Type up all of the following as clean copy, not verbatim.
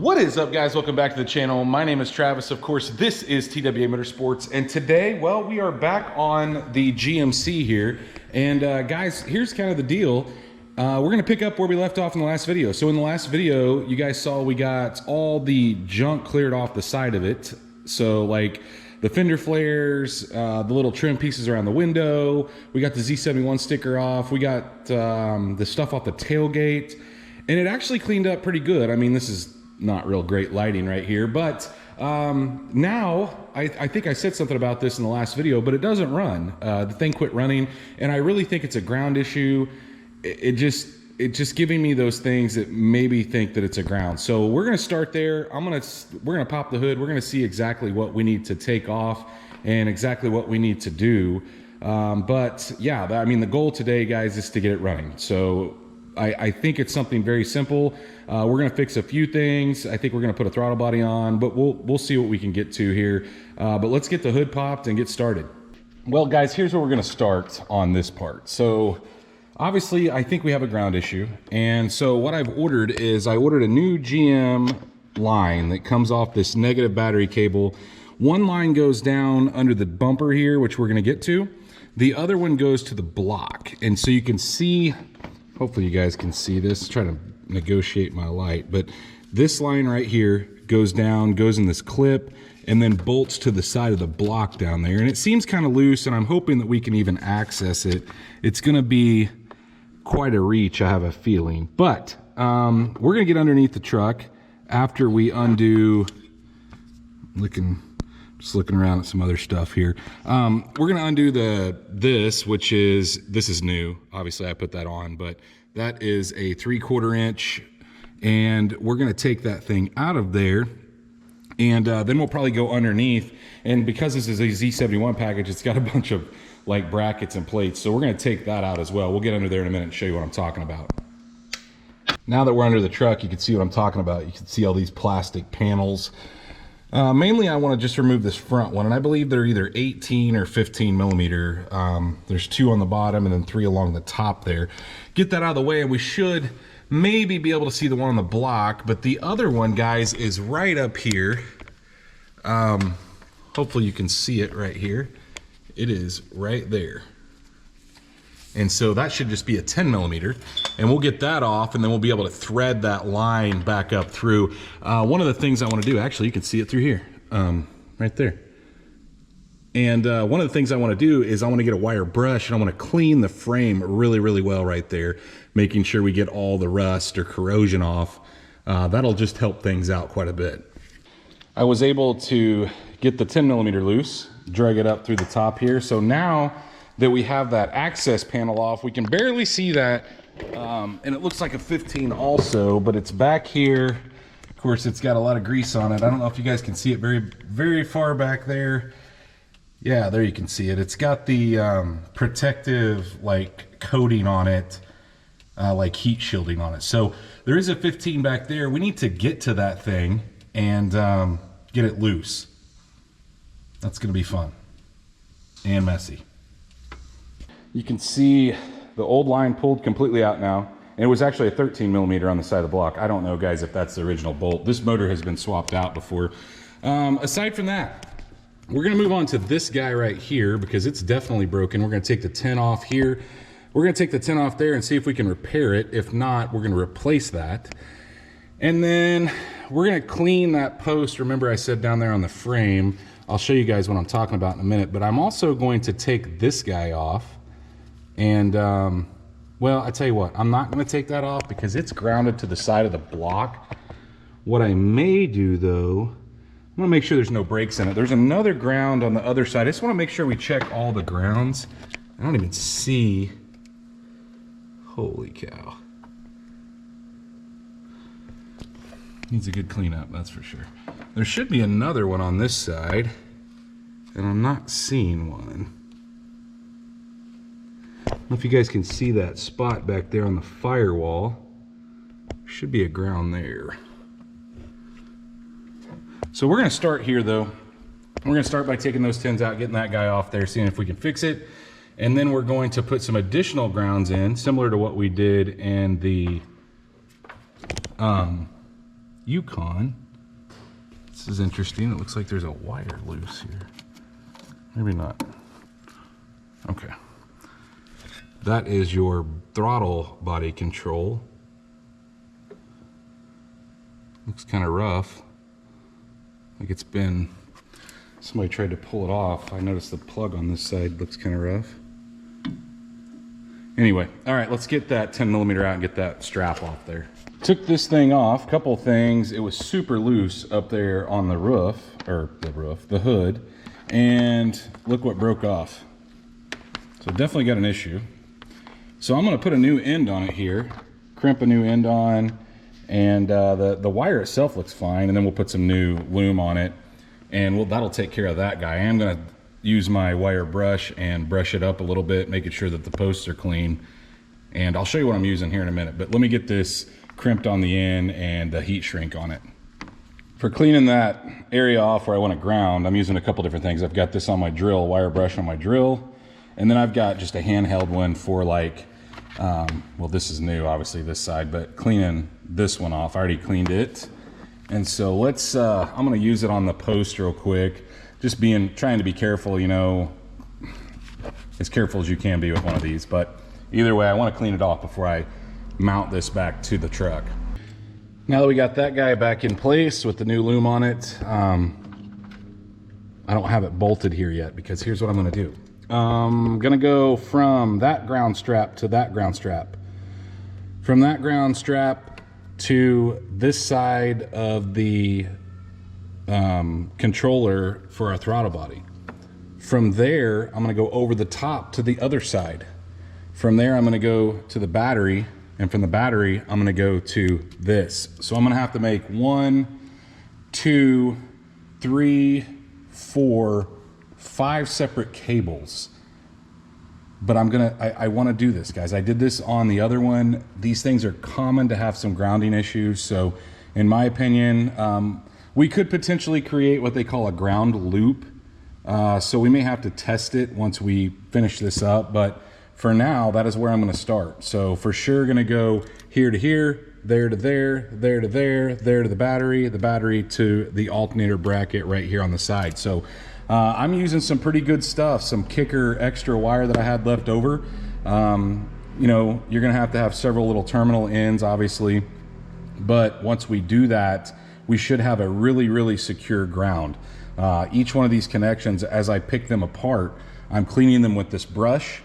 What is up, guys? Welcome back to the channel. My name is Travis. Of course, this is TWA Motorsports, and today, well, we are back on the GMC here. And guys, here's kind of the deal. We're gonna pick up where we left off in the last video. So in the last video, you guys saw we got all the junk cleared off the side of it. So like the fender flares, the little trim pieces around the window. We got the Z71 sticker off. We got the stuff off the tailgate, and it actually cleaned up pretty good. I mean, this is not real great lighting right here, but now I think I said something about this in the last video, but it doesn't run. The thing quit running, and I really think it's a ground issue. It's just giving me those things that maybe think that it's a ground. So we're gonna start there. We're gonna pop the hood. We're gonna see exactly what we need to take off and exactly what we need to do. But yeah, I mean, the goal today, guys, is to get it running. So I think it's something very simple. We're gonna fix a few things. I think we're gonna put a throttle body on, but we'll see what we can get to here. But let's get the hood popped and get started. Well, guys, here's where we're gonna start on this part. So obviously, I think we have a ground issue. And so what I've ordered is I ordered a new GM line that comes off this negative battery cable. One line goes down under the bumper here, which we're gonna get to. The other one goes to the block. And so you can see, hopefully you guys can see this, try to negotiate my light, but this line right here goes down, goes in this clip, and then bolts to the side of the block down there. And it seems kind of loose, and I'm hoping that we can even access it. It's gonna be quite a reach, I have a feeling. But we're gonna get underneath the truck after we undo, just looking around at some other stuff here. We're gonna undo this is new. Obviously I put that on, but that is a 3/4 inch, and we're gonna take that thing out of there, and then we'll probably go underneath. And because this is a Z71 package, it's got a bunch of like brackets and plates, so we're gonna take that out as well. We'll get under there in a minute and show you what I'm talking about. Now that we're under the truck, you can see what I'm talking about. You can see all these plastic panels. Mainly I want to just remove this front one, and I believe they're either 18 or 15 millimeter. There's 2 on the bottom and then 3 along the top there. Get that out of the way, and we should maybe be able to see the one on the block, but the other one, guys, is right up here. Hopefully you can see it right here. It is right there. And so that should just be a 10 millimeter, and we'll get that off, and then we'll be able to thread that line back up through. One of the things I want to do, actually, you can see it through here, right there. And one of the things I want to do is I want to get a wire brush, and I want to clean the frame really, really well right there, making sure we get all the rust or corrosion off. That'll just help things out quite a bit. I was able to get the 10 millimeter loose, drag it up through the top here. So now that we have that access panel off, we can barely see that, and it looks like a 15 also, but it's back here. Of course, it's got a lot of grease on it. I don't know if you guys can see it very, very far back there. Yeah, there you can see it. It's got the protective like coating on it, like heat shielding on it. So there is a 15 back there. We need to get to that thing and get it loose. That's gonna be fun and messy. You can see the old line pulled completely out now. And it was actually a 13 millimeter on the side of the block. I don't know, guys, if that's the original bolt. This motor has been swapped out before. Aside from that, we're gonna move on to this guy right here because it's definitely broken. We're gonna take the 10 off here. We're gonna take the 10 off there and see if we can repair it. If not, we're gonna replace that. And then we're gonna clean that post. Remember I said down there on the frame. I'll show you guys what I'm talking about in a minute, but I'm also going to take this guy off. And, well, I tell you what, I'm not going to take that off because it's grounded to the side of the block. What I may do, though, I'm going to make sure there's no breaks in it. There's another ground on the other side. I just want to make sure we check all the grounds. I don't even see. Holy cow. Needs a good cleanup, that's for sure. There should be another one on this side, and I'm not seeing one. I don't know if you guys can see that spot back there on the firewall. Should be a ground there. So we're gonna start here though. We're gonna start by taking those 10s out, getting that guy off there, seeing if we can fix it. And then we're going to put some additional grounds in, similar to what we did in the Yukon. This is interesting. It looks like there's a wire loose here. Maybe not. Okay. That is your throttle body control. Looks kind of rough. Like it's been, somebody tried to pull it off. I noticed the plug on this side looks kind of rough. Anyway, all right, let's get that 10mm out and get that strap off there. Took this thing off, couple things. It was super loose up there on the roof, or the hood, and look what broke off. So definitely got an issue. So I'm gonna put a new end on it here, crimp a new end on, and the wire itself looks fine, and then we'll put some new loom on it, and that'll take care of that guy. I am gonna use my wire brush and brush it up a little bit, making sure that the posts are clean. And I'll show you what I'm using here in a minute, but let me get this crimped on the end and the heat shrink on it. For cleaning that area off where I want to ground, I'm using a couple different things. I've got this on my drill, wire brush on my drill, and then I've got just a handheld one for like, well, this is new, obviously this side, but cleaning this one off. I already cleaned it. And so let's, I'm gonna use it on the post real quick. Just trying to be careful, you know, as careful as you can be with one of these. But either way, I want to clean it off before I mount this back to the truck. Now that we got that guy back in place with the new loom on it, I don't have it bolted here yet, because here's what I'm going to do. I'm going to go from that ground strap to that ground strap. From that ground strap to this side of the controller for our throttle body. From there, I'm going to go over the top to the other side. From there, I'm going to go to the battery, and from the battery, I'm going to go to this. So I'm going to have to make 1, 2, 3, 4, 5 separate cables. But I want to do this, guys. I did this on the other one. These things are common to have some grounding issues. So in my opinion, we could potentially create what they call a ground loop. So we may have to test it once we finish this up, but for now, that is where I'm going to start. So for sure, going to go here to here, there to there, there to there, there to the battery to the alternator bracket right here on the side. So I'm using some pretty good stuff, some kicker extra wire that I had left over. You know, you're going to have several little terminal ends, obviously, but once we do that, we should have a really, really secure ground. Each one of these connections, as I pick them apart, I'm cleaning them with this brush,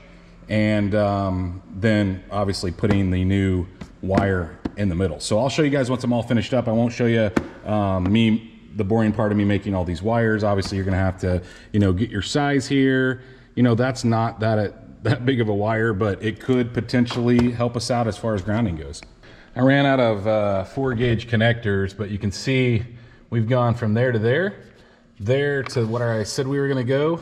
and then obviously putting the new wire in the middle. So I'll show you guys once I'm all finished up. I won't show you the boring part of me making all these wires. Obviously you're gonna have to, you know, get your size here. You know, that's not that big of a wire, but it could potentially help us out as far as grounding goes. I ran out of 4-gauge connectors, but you can see we've gone from there to there to where I said we were gonna go.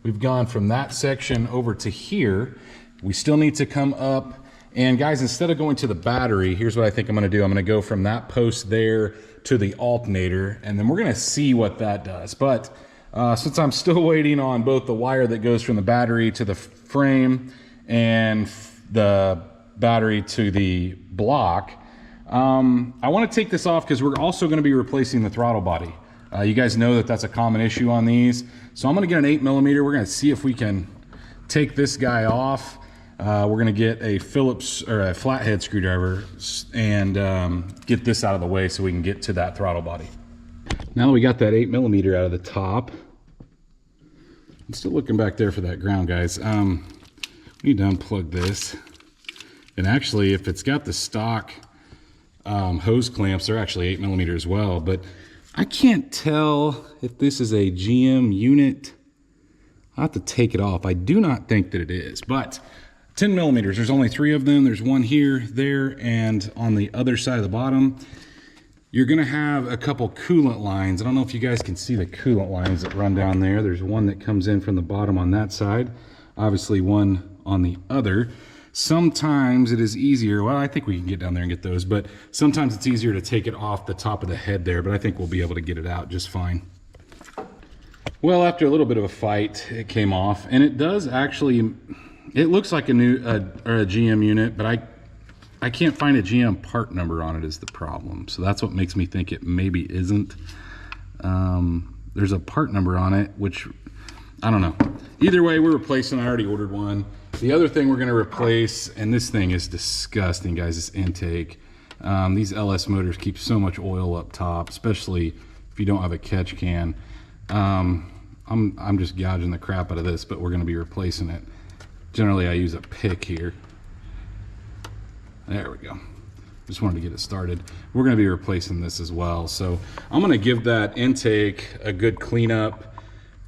We've gone from that section over to here. We still need to come up, and guys, instead of going to the battery, here's what I think I'm gonna do. I'm gonna go from that post there to the alternator, and then we're gonna see what that does. But since I'm still waiting on both the wire that goes from the battery to the frame and the battery to the block, I want to take this off because we're also going to be replacing the throttle body. You guys know that that's a common issue on these, so I'm going to get an 8mm. We're going to see if we can take this guy off. We're going to get a Phillips or a flathead screwdriver and get this out of the way so we can get to that throttle body. Now that we got that 8mm out of the top, I'm still looking back there for that ground, guys. We need to unplug this. And actually, if it's got the stock hose clamps, they're actually 8mm as well. But I can't tell if this is a GM unit. I'll have to take it off. I do not think that it is, but 10mm, there's only 3 of them. There's one here, there, and on the other side of the bottom. You're gonna have a couple coolant lines. I don't know if you guys can see the coolant lines that run down there. There's one that comes in from the bottom on that side, obviously one on the other. Sometimes it is easier, well, I think we can get down there and get those, but sometimes it's easier to take it off the top of the head there, but I think we'll be able to get it out just fine. Well, after a little bit of a fight, it came off, and it does actually, it looks like a GM unit, but I can't find a GM part number on it is the problem. So that's what makes me think it maybe isn't. There's a part number on it, which I don't know. Either way, we're replacing. I already ordered one. The other thing we're going to replace, and this thing is disgusting, guys, this intake. These LS motors keep so much oil up top, especially if you don't have a catch can. I'm just gouging the crap out of this, but we're going to be replacing it. Generally, I use a pick here. There we go. Just wanted to get it started. We're going to be replacing this as well. So I'm going to give that intake a good cleanup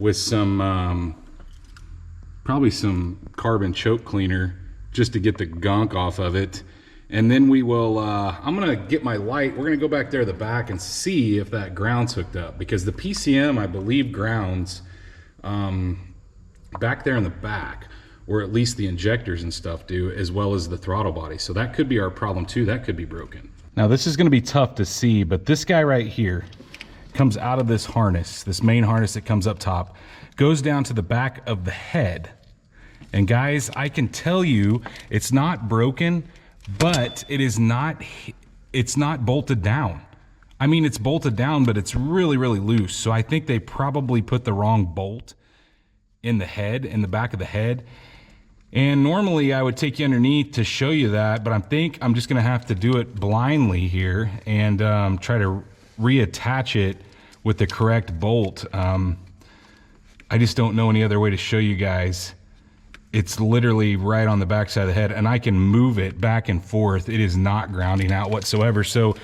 with some, probably some carbon choke cleaner just to get the gunk off of it. And then we will, I'm going to get my light. We're going to go back there at the back and see if that ground's hooked up, because the PCM, I believe, grounds back there in the back, or at least the injectors and stuff do, as well as the throttle body. So that could be our problem too. That could be broken. Now this is going to be tough to see, but this guy right here comes out of this harness, this main harness that comes up top, goes down to the back of the head. And guys, I can tell you it's not broken, but it's not bolted down. I mean, it's bolted down, but it's really, really loose. So I think they probably put the wrong bolt in the head, in the back of the head. And normally I would take you underneath to show you that, but I think I'm just gonna have to do it blindly here and try to reattach it with the correct bolt. I just don't know any other way to show you guys. It's literally right on the back side of the head, and I can move it back and forth. It is not grounding out whatsoever. So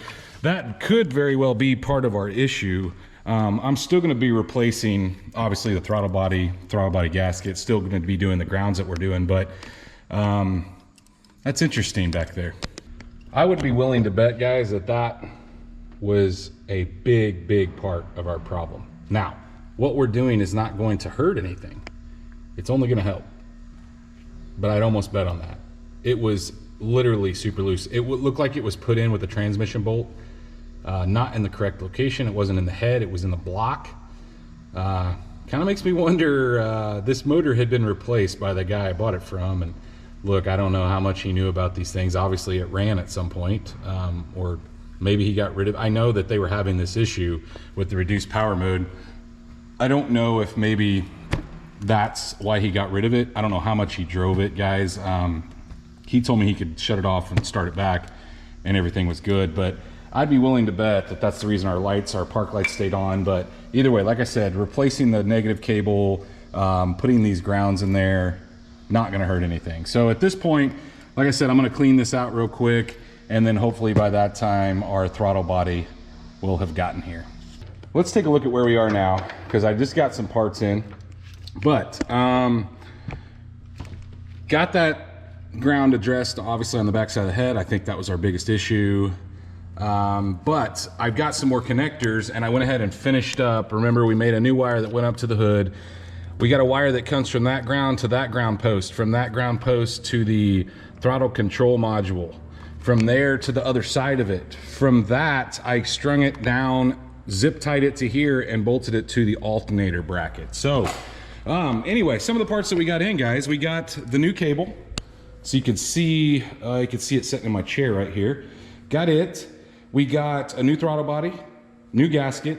that could very well be part of our issue. I'm still going to be replacing, obviously, the throttle body gasket. Still going to be doing the grounds that we're doing, but that's interesting back there. I would be willing to bet, guys, that that was a big, big part of our problem. Now, what we're doing is not going to hurt anything. It's only going to help. But I'd almost bet on that. It was literally super loose. It would look like it was put in with a transmission bolt. Not in the correct location. It wasn't in the head, it was in the block. Kind of makes me wonder, this motor had been replaced by the guy I bought it from, and look, I don't know how much he knew about these things. Obviously it ran at some point, or maybe he got rid of it. I know that they were having this issue with the reduced power mode. I don't know if maybe that's why he got rid of it. I don't know how much he drove it, guys. He told me he could shut it off and start it back and everything was good, but I'd be willing to bet that that's the reason our park lights stayed on. But either way, like I said, replacing the negative cable, putting these grounds in there, not gonna hurt anything. So at this point, like I said, I'm gonna clean this out real quick, and then hopefully by that time, our throttle body will have gotten here. Let's take a look at where we are now, because I just got some parts in. But got that ground addressed, obviously, on the back side of the head. I think that was our biggest issue. But I've got some more connectors, and I went ahead and finished up. Remember, we made a new wire that went up to the hood. We got a wire that comes from that ground to that ground post, from that ground post to the throttle control module, from there to the other side of it. From that, I strung it down, zip tied it to here, and bolted it to the alternator bracket. So anyway, some of the parts that we got in, guys, we got the new cable. So you can see it sitting in my chair right here. Got it. We got a new throttle body, new gasket,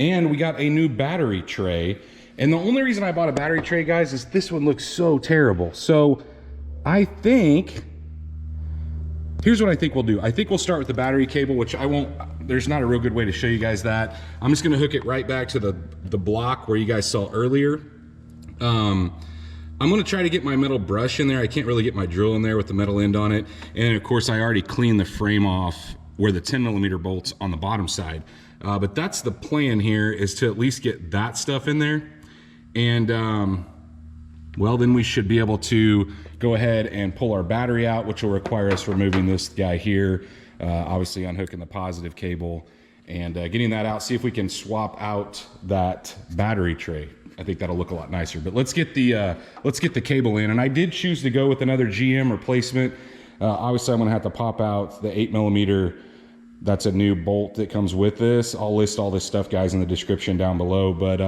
and we got a new battery tray. And the only reason I bought a battery tray, guys, is this one looks so terrible. So I think, here's what I think we'll do. I think we'll start with the battery cable, which I won't, there's not a real good way to show you guys that. I'm just gonna hook it right back to the block where you guys saw earlier. I'm gonna try to get my metal brush in there. I can't really get my drill in there with the metal end on it. And of course, I already cleaned the frame off where the 10mm bolts on the bottom side. But that's the plan here, is to at least get that stuff in there. And well, then we should be able to go ahead and pull our battery out, which will require us removing this guy here, obviously unhooking the positive cable and getting that out. See if we can swap out that battery tray. I think that'll look a lot nicer. But let's get the cable in. And I did choose to go with another GM replacement. Obviously, I'm gonna have to pop out the 8mm. That's a new bolt that comes with this. I'll list all this stuff, guys, in the description down below. But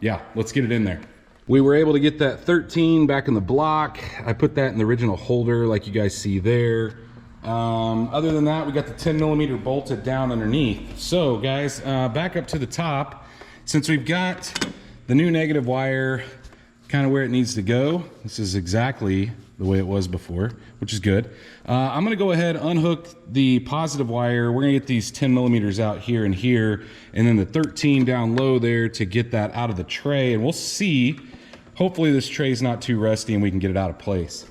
yeah, let's get it in there. We were able to get that 13 back in the block. I put that in the original holder like you guys see there. Other than that, we got the 10mm bolted down underneath. So guys, back up to the top. Since we've got the new negative wire kind of where it needs to go, this is exactly the way it was before, which is good. I'm gonna go ahead, unhook the positive wire. We're gonna get these 10mm out here and here, and then the 13 down low there to get that out of the tray, and we'll see. Hopefully this tray's not too rusty and we can get it out of place.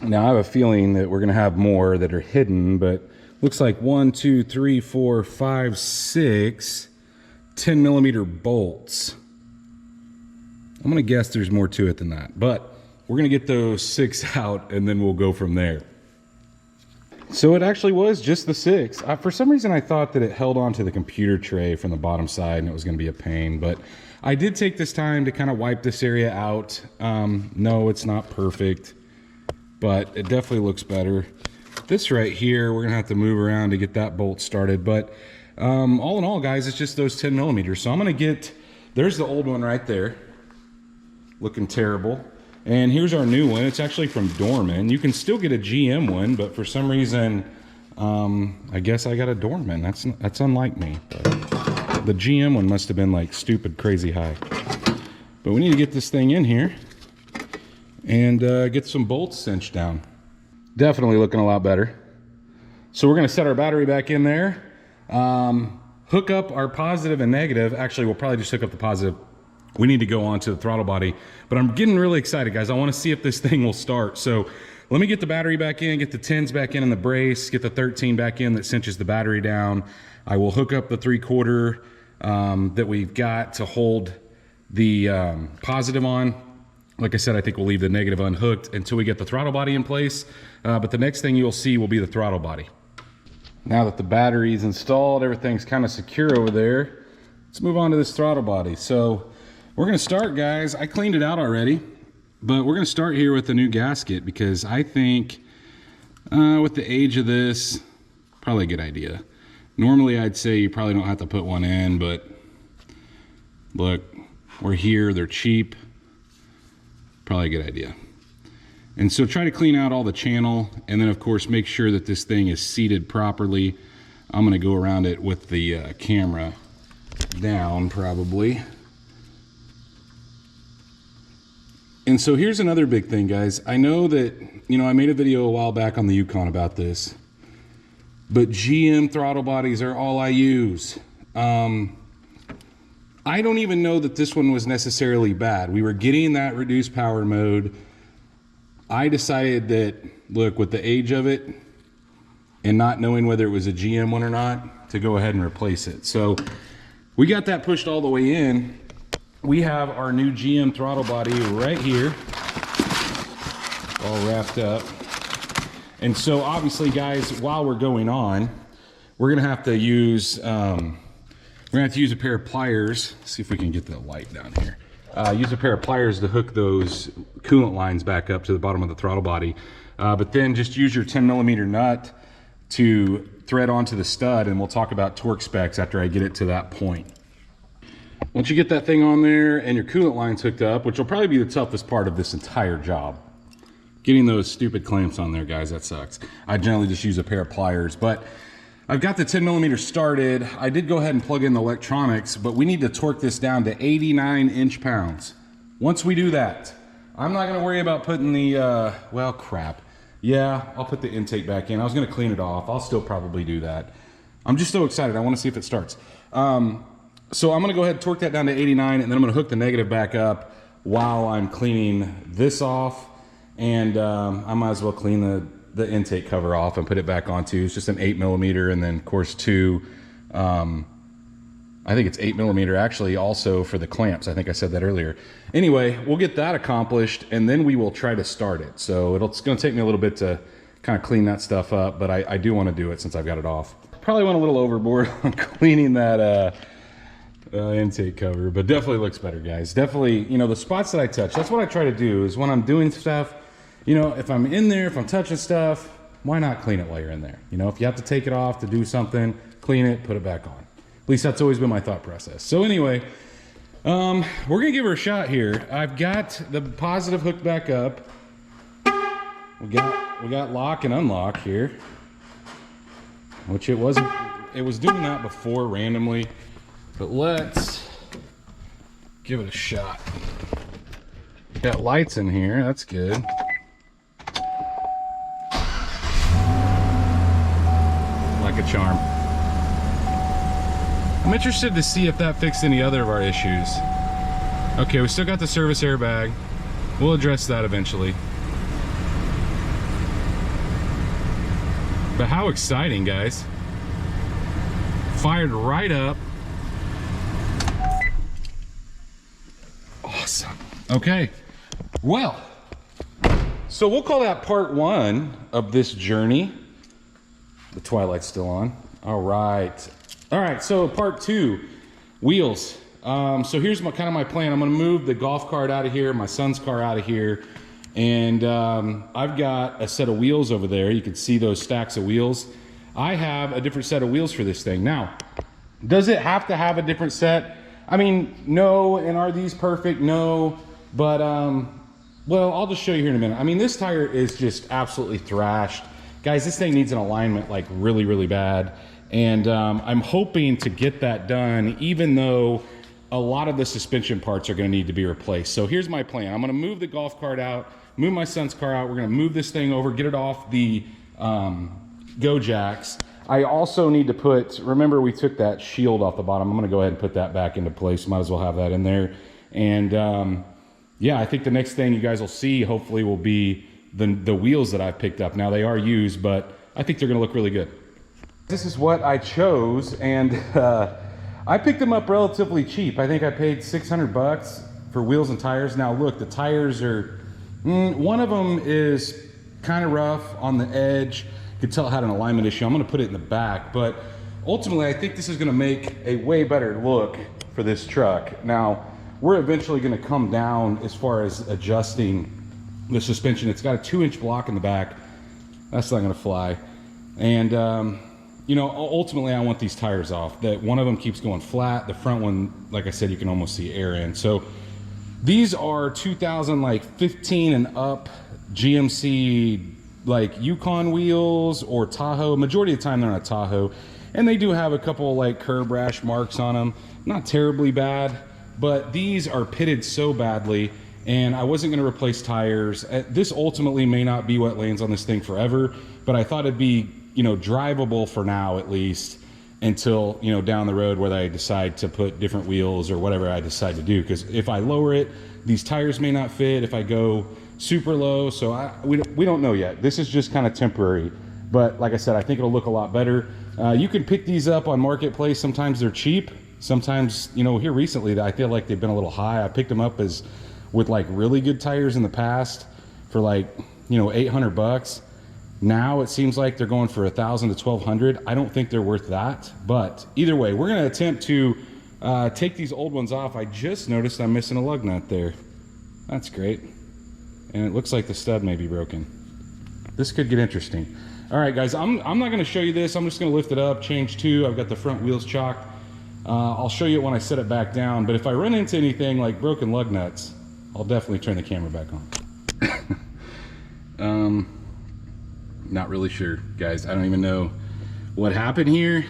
Now I have a feeling that we're gonna have more that are hidden, but looks like 1, 2, 3, 4, 5, 6 10mm bolts. I'm gonna guess there's more to it than that, but we're gonna get those 6 out and then we'll go from there. So it actually was just the 6. For some reason I thought that it held onto the computer tray from the bottom side and it was gonna be a pain, but I did take this time to kind of wipe this area out. No, it's not perfect, but it definitely looks better. This right here, we're gonna have to move around to get that bolt started, but all in all, guys, it's just those 10mm. So I'm gonna get, there's the old one right there, looking terrible. And here's our new one. It's actually from Dorman. You can still get a GM one, but for some reason, I guess I got a Dorman. That's unlike me. But the GM one must have been like stupid crazy high. But we need to get this thing in here and get some bolts cinched down. Definitely looking a lot better. So we're gonna set our battery back in there, hook up our positive and negative. Actually, we'll probably just hook up the positive. We need to go on to the throttle body, but I'm getting really excited, guys. I want to see if this thing will start. So let me get the battery back in, get the 10s back in the brace, get the 13 back in that cinches the battery down. I will hook up the 3/4 that we've got to hold the positive on. Like I said, I think we'll leave the negative unhooked until we get the throttle body in place. But the next thing you'll see will be the throttle body. Now that the battery is installed, everything's kind of secure over there. Let's move on to this throttle body. So we're gonna start, guys. I cleaned it out already, but we're gonna start here with the new gasket because I think with the age of this, probably a good idea. Normally I'd say you probably don't have to put one in, but look, we're here, they're cheap. Probably a good idea. And so try to clean out all the channel, and then of course make sure that this thing is seated properly. I'm gonna go around it with the camera down probably. And so here's another big thing, guys. I know that, you know, I made a video a while back on the Yukon about this, but GM throttle bodies are all I use. I don't even know that this one was necessarily bad. We were getting that reduced power mode. I decided that, look, with the age of it and not knowing whether it was a GM one or not, to go ahead and replace it. So we got that pushed all the way in. We have our new GM throttle body right here, all wrapped up. And so obviously, guys, while we're going on, we're gonna have to use a pair of pliers. See if we can get the light down here. Use a pair of pliers to hook those coolant lines back up to the bottom of the throttle body. But then just use your 10mm nut to thread onto the stud, and we'll talk about torque specs after I get it to that point. Once you get that thing on there and your coolant lines hooked up, which will probably be the toughest part of this entire job, getting those stupid clamps on there, guys, that sucks. I generally just use a pair of pliers, but I've got the 10mm started. I did go ahead and plug in the electronics, but we need to torque this down to 89 inch-pounds. Once we do that, I'm not gonna worry about putting the, well, crap. Yeah, I'll put the intake back in. I was gonna clean it off. I'll still probably do that. I'm just so excited. I wanna see if it starts. So I'm gonna go ahead and torque that down to 89, and then I'm gonna hook the negative back up while I'm cleaning this off. And I might as well clean the intake cover off and put it back on too. It's just an 8mm, and then of course two, I think it's 8mm actually also for the clamps. I think I said that earlier. Anyway, we'll get that accomplished and then we will try to start it. So it's gonna take me a little bit to kind of clean that stuff up, but I do wanna do it since I've got it off. Probably went a little overboard on cleaning that intake cover, but definitely looks better, guys. Definitely, you know, the spots that I touch, that's what I try to do is when I'm doing stuff, you know, if I'm in there, if I'm touching stuff, why not clean it while you're in there? You know, if you have to take it off to do something, clean it, put it back on. At least that's always been my thought process. So anyway, we're gonna give her a shot here. I've got the positive hooked back up. We got lock and unlock here. which it wasn't. It was doing that before randomly, but let's give it a shot. Got lights in here, that's good. Like a charm. I'm interested to see if that fixed any other of our issues. Okay, we still got the service airbag. We'll address that eventually. But how exciting, guys. Fired right up. Awesome. Okay, well, so we'll call that part one of this journey. The twilight's still on. All right, so part two, wheels. So here's kind of my plan. I'm gonna move the golf cart out of here, my son's car out of here, and I've got a set of wheels over there. You can see those stacks of wheels. I have a different set of wheels for this thing. Now, does it have to have a different set? I mean, no. And are these perfect? No. But, well, I'll just show you here in a minute. I mean, this tire is just absolutely thrashed. Guys, this thing needs an alignment like really, really bad. And I'm hoping to get that done, even though a lot of the suspension parts are gonna need to be replaced. So here's my plan. I'm gonna move the golf cart out, move my son's car out. We're gonna move this thing over, get it off the Go Jacks. I also need to put, remember we took that shield off the bottom. I'm gonna go ahead and put that back into place. Might as well have that in there. And yeah, I think the next thing you guys will see, hopefully, will be the wheels that I've picked up. Now they are used, but I think they're gonna look really good. This is what I chose, and I picked them up relatively cheap. I think I paid 600 bucks for wheels and tires. Now look, the tires are, one of them is kind of rough on the edge. You could tell it had an alignment issue. I'm gonna put it in the back, but ultimately I think this is gonna make a way better look for this truck. Now, we're eventually gonna come down as far as adjusting the suspension. It's got a 2-inch block in the back. That's not gonna fly. And you know, ultimately I want these tires off. That one of them keeps going flat. The front one, like I said, you can almost see air in. So these are 2015 and up GMC like Yukon wheels or Tahoe. Majority of the time they're on a Tahoe. And they do have a couple like curb rash marks on them. Not terribly bad, but these are pitted so badly, and I wasn't gonna replace tires. This ultimately may not be what lands on this thing forever, but I thought it'd be, you know, drivable for now at least, until, you know, down the road where I decide to put different wheels or whatever I decide to do. Because if I lower it, these tires may not fit if I go super low. So we don't know yet. This is just kind of temporary, but like I said, I think it'll look a lot better. You can pick these up on Marketplace. Sometimes they're cheap. Sometimes, you know, here recently I feel like they've been a little high. I picked them up with like really good tires in the past for like, you know, 800 bucks. Now it seems like they're going for 1,000 to 1,200. I don't think they're worth that, but either way, we're gonna attempt to take these old ones off. I just noticed I'm missing a lug nut there. That's great. And it looks like the stud may be broken. This could get interesting. All right, guys, I'm not gonna show you this. I'm just gonna lift it up, change two. I've got the front wheels chocked. I'll show you it when I set it back down, but if I run into anything like broken lug nuts, I'll definitely turn the camera back on. Not really sure, guys. I don't even know what happened here.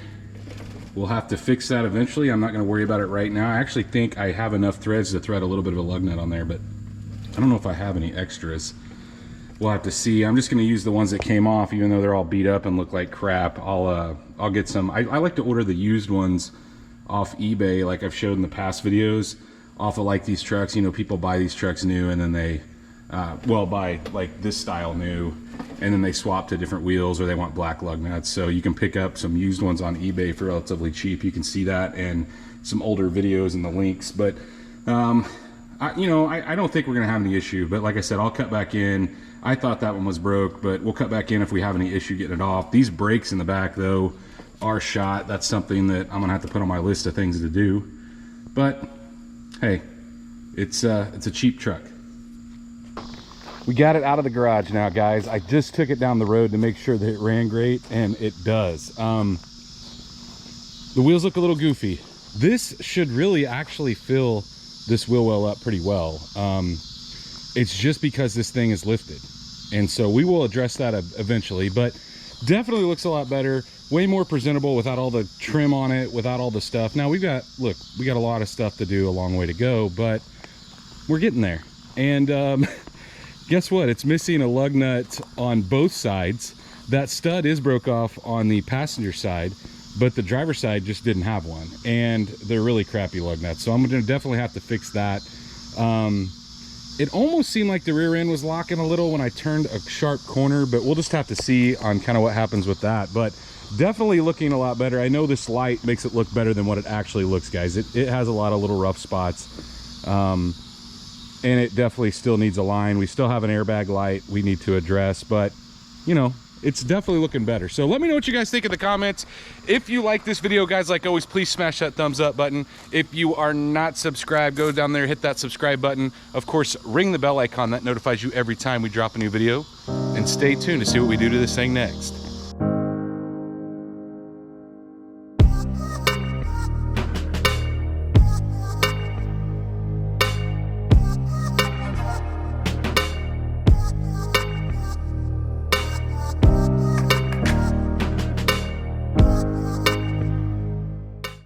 We'll have to fix that eventually. I'm not gonna worry about it right now. I actually think I have enough threads to thread a little bit of a lug nut on there, but I don't know if I have any extras. We'll have to see. I'm just gonna use the ones that came off, even though they're all beat up and look like crap. I'll get some. I like to order the used ones off eBay, like I've showed in the past videos, off of like these trucks. You know, people buy these trucks new, and then they buy like this style new, and then they swap to different wheels, or they want black lug nuts. So you can pick up some used ones on eBay for relatively cheap. You can see that and some older videos in the links. But I don't think we're gonna have any issue. But like I said, I'll cut back in. I thought that one was broke, but we'll cut back in if we have any issue getting it off. These brakes in the back though are shot. That's something that I'm gonna have to put on my list of things to do. But hey, it's a cheap truck. We got it out of the garage now, guys. I just took it down the road to make sure that it ran great, and it does. The wheels look a little goofy. This should really actually fill this wheel well up pretty well. It's just because this thing is lifted, and so we will address that eventually, but definitely looks a lot better. way more presentable without all the trim on it, without all the stuff. Now we got a lot of stuff to do, a long way to go, but we're getting there. And guess what? It's missing a lug nut on both sides. That stud is broke off on the passenger side, but the driver's side just didn't have one, and they're really crappy lug nuts. So I'm gonna definitely have to fix that. It almost seemed like the rear end was locking a little when I turned a sharp corner, but we'll just have to see on kind of what happens with that. But definitely looking a lot better. I know this light makes it look better than what it actually looks, guys. It has a lot of little rough spots, and it definitely still needs a line. We still have an airbag light we need to address, but you know, it's definitely looking better. So let me know what you guys think in the comments. If you like this video, guys, like always, please smash that thumbs up button. If you are not subscribed, go down there, hit that subscribe button. Of course, ring the bell icon. That notifies you every time we drop a new video. And stay tuned to see what we do to this thing next.